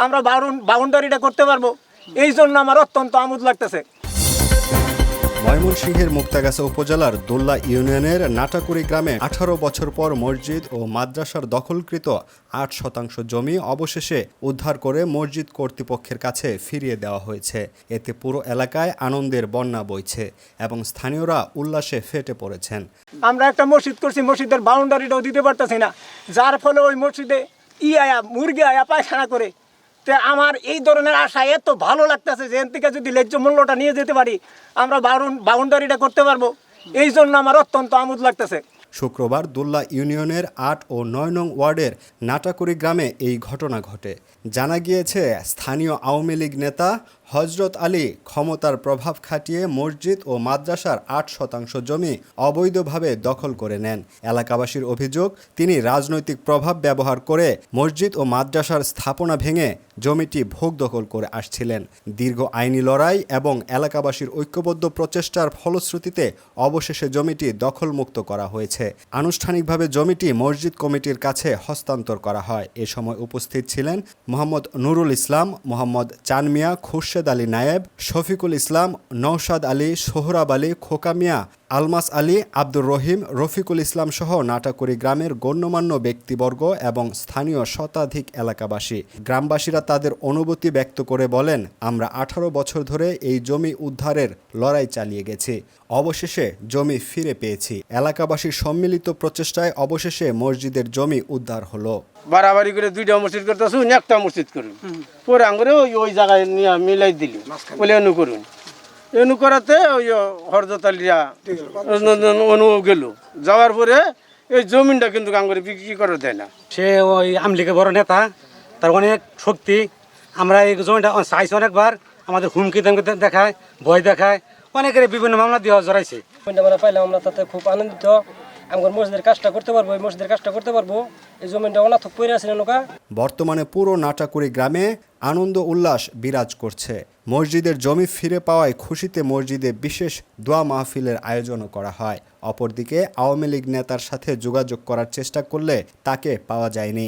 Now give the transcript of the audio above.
আমরা বাউন্ডারিটা করতে পারবো, এই জন্য আমার অত্যন্ত আমোদ লাগতেছে। ময়মনসিংহের মুক্তাগাছা উপজেলার দোল্লা ইউনিয়নের নাটাকুড়ি গ্রামে 18 বছর পর মসজিদ ও মাদ্রাসার দখলকৃত 8% জমি অবশেষে উদ্ধার করে মসজিদ কর্তৃপক্ষের কাছে ফিরিয়ে দেওয়া হয়েছে। এতে পুরো এলাকায় আনন্দের বন্যা বইছে এবং স্থানীয়রা উল্লাসে ফেটে পড়েছেন। আমরা একটা মসজিদ করছি, মসজিদের বাউন্ডারিটাও দিতে পারতেছি না, যার ফলে ওই মসজিদে মুরগি আয়া পায়খানা করে। তো আমার এই ধরনের আশা এত ভালো লাগতেছে যে এর থেকে যদি ন্যায্য মূল্যটা নিয়ে যেতে পারি, আমরা বাউন্ডারিটা করতে পারবো, এই জন্য আমার অত্যন্ত আমোদ লাগতেছে। শুক্রবার দোল্লা ইউনিয়নের 8 ও 9 নং ওয়ার্ডের নাটাকুড়ি গ্রামে এই ঘটনা ঘটে। জানা গিয়েছে, স্থানীয় আওয়ামী লীগ নেতা হযরত আলী ক্ষমতার প্রভাব খাটিয়ে মসজিদ ও মাদ্রাসার 8% জমি অবৈধভাবে দখল করে নেন। এলাকাবাসীর অভিযোগ, তিনি রাজনৈতিক প্রভাব ব্যবহার করে মসজিদ ও মাদ্রাসার স্থাপনা ভেঙে জমিটি ভোগ দখল করে আসছিলেন। দীর্ঘ আইনি লড়াই এবং এলাকাবাসীর ঐক্যবদ্ধ প্রচেষ্টার ফলশ্রুতিতে অবশেষে জমিটি দখলমুক্ত করা হয়েছে। আনুষ্ঠানিকভাবে জমিটি মসজিদ কমিটির কাছে হস্তান্তর করা হয়। এ সময় উপস্থিত ছিলেন মোহাম্মদ নুরুল ইসলাম, মোহাম্মদ চান মিয়া, খুরশেদ আলী নায়েব, শফিকুল ইসলাম, নওশাদ আলী, সোহরাব আলী, খোকা মিয়া, আলমাস আলী, আব্দুর রহিম, রফিকুল ইসলাম সহ নাটাকুড়ি গ্রামের গণ্যমান্য ব্যক্তিবর্গ এবং স্থানীয় শতাধিক এলাকাবাসী। গ্রামবাসীরা তাদের অনুভূতি ব্যক্ত করে বলেন, আমরা 18 বছর ধরে এই জমি উদ্ধারের লড়াই চালিয়ে গেছি, অবশেষে জমি ফিরে পেয়েছি। এলাকাবাসীর সম্মিলিত প্রচেষ্টায় অবশেষে মসজিদের জমি উদ্ধার হলো। বাড়াবাড়ি করে 2টা মসজিদ করতেছ, একটা মসজিদ করুন, পরে আঙ্গুরে ওই জায়গায় নিয়ে মিলাই দিলি বলে অনু করুন। অনু করাতে ওই হরজত আলীরা অনু গেল, যাওয়ার পরে এই জমিনটা কিন্তু আঙ্গুরে বিক্রি করে দেয় না। সে ওই আমলিকে বড় নেতা, তার অনেক শক্তি। আমরা এই জমিটা চাইছি অনেকবার, আমাদের হুমকি দেখায়, ভয় দেখায়, অনেকের বিভিন্ন মামলা দিয়ে জড়াইছে। জমিটা আমরা পাইলাম, আমরা তাতে খুব আনন্দিত। আমার মসজিদের কাজটা করতে পারবো, এই মসজিদের কাজটা করতে পারবো। এই জমিটা অনাথক পড়ে আছে নৌকা। বর্তমানে পুরো নাটাকুড়ি গ্রামে আনন্দ উল্লাস বিরাজ করছে। মসজিদের জমি ফিরে পাওয়ায় খুশিতে মসজিদে বিশেষ দোয়া মাহফিলের আয়োজনও করা হয়। অপরদিকে আওয়ামী লীগ নেতার সাথে যোগাযোগ করার চেষ্টা করলে তাকে পাওয়া যায়নি।